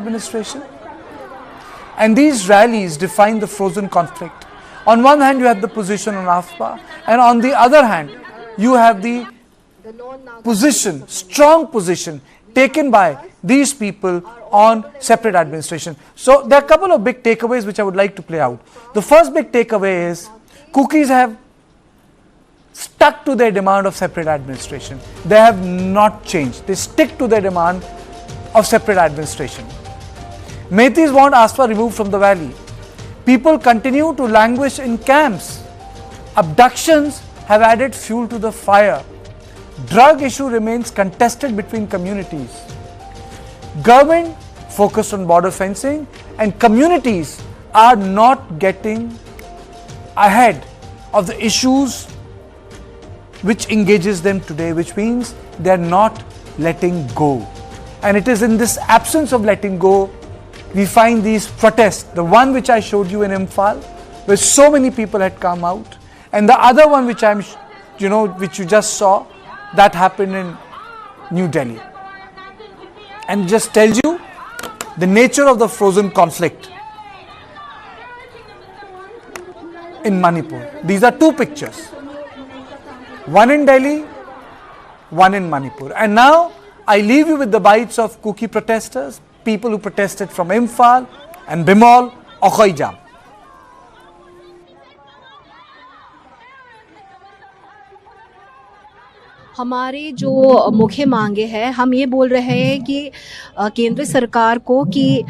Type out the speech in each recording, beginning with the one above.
administration. And these rallies define the frozen conflict. On one hand, you have the position on AFSPA, and on the other hand, you have the position, strong position taken by these people on separate administration. So there are a couple of big takeaways which I would like to play out. The first big takeaway is Kukis have stuck to their demand of separate administration. They have not changed. They stick to their demand of separate administration. Meiteis want AFSPA removed from the valley. People continue to languish in camps. Abductions have added fuel to the fire. Drug issue remains contested between communities. Government focused on border fencing, and communities are not getting ahead of the issues which engages them today, which means they are not letting go. And it is in this absence of letting go we find these protests, the one which I showed you in Imphal, where so many people had come out, and the other one which which you just saw, that happened in New Delhi. And just tells you the nature of the frozen conflict in Manipur. These are two pictures, one in Delhi, one in Manipur. And now I leave you with the bites of Kuki protesters, people who protested from Imphal and Bimol or Khoijam. हमारे जो मुख्य मांगे हैं, हम ये बोल रहे हैं कि केंद्र सरकार को कि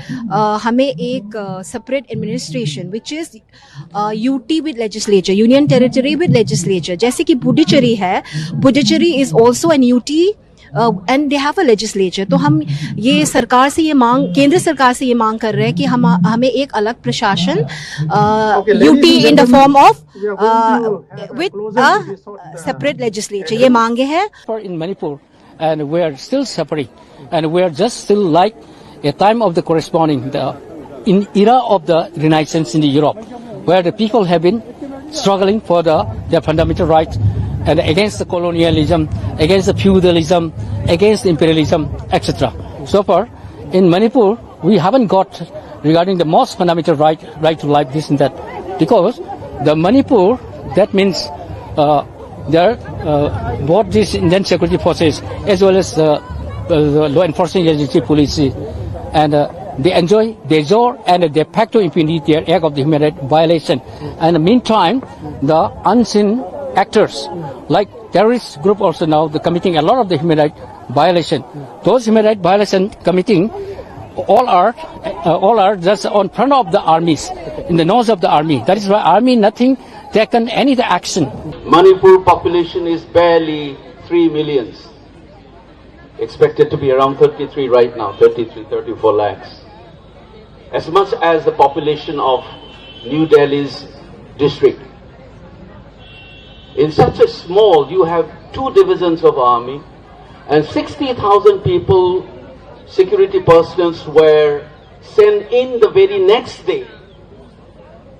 हमें एक separate administration which is UT with legislature, union territory with legislature, जैसे कि पुडुचेरी है, Puducherry is also an UT and they have a legislature. तो हम ये सरकार से ये मांग, केंद्र सरकार से ये मांग कर रहे हैं कि हमें एक अलग प्रशासन UT in the form of with a separate legislature. ये मांगे हैं. In Manipur, and we are still suffering, and we are just still like a time of the corresponding in era of the Renaissance in Europe, where the people have been struggling for their fundamental rights and against the colonialism, against the feudalism, against imperialism, etc. So far, in Manipur, we haven't got regarding the most fundamental right to life, this and that, because the Manipur, that means both these Indian security forces as well as the law enforcement agency, police, and they enjoy and de facto impunity their act of the human rights violation. And in the meantime, the unseen actors like terrorist group also now they're committing a lot of the human rights violation. Those human rights violation committing all are just on front of the armies, in the nose of the army. That is why army nothing taken any action. Manipur population is barely 3 million. Expected to be around 33 right now, 33, 34 lakhs. As much as the population of New Delhi's district. In such a small, you have 2 divisions of army and 60,000 people, security personnel were sent in the very next day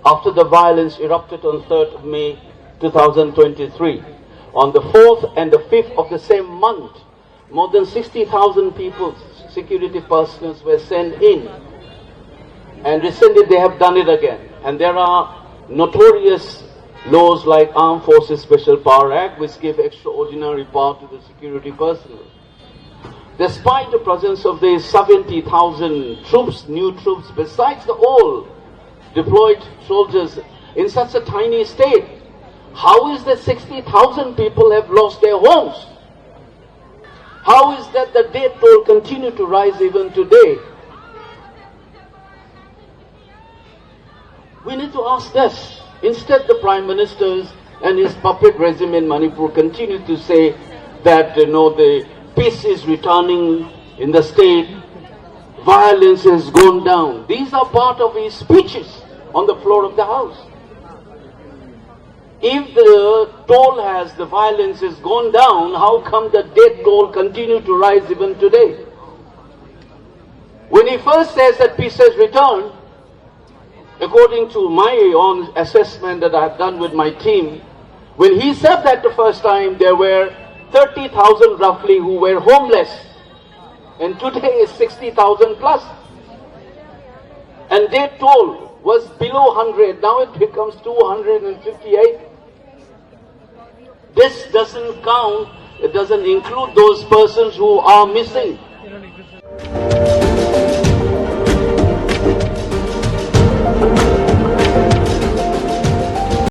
after the violence erupted on 3rd of May 2023. On the 4th and the 5th of the same month, more than 60,000 people, security personnel were sent in. And recently they have done it again. And there are notorious laws like Armed Forces Special Power Act, which give extraordinary power to the security personnel. Despite the presence of these 70,000 troops, new troops, besides the all deployed soldiers in such a tiny state, how is that 60,000 people have lost their homes? How is that the death toll continue to rise even today? We need to ask this. Instead, the Prime Minister and his puppet regime in Manipur continue to say that the peace is returning in the state, violence has gone down. These are part of his speeches on the floor of the House. If the violence has gone down, how come the death toll continue to rise even today? When he first says that peace has returned, according to my own assessment that I have done with my team, when he said that the first time, there were 30,000 roughly who were homeless, and today is 60,000 plus. and day toll was below 100, now it becomes 258. This doesn't count, it doesn't include those persons who are missing.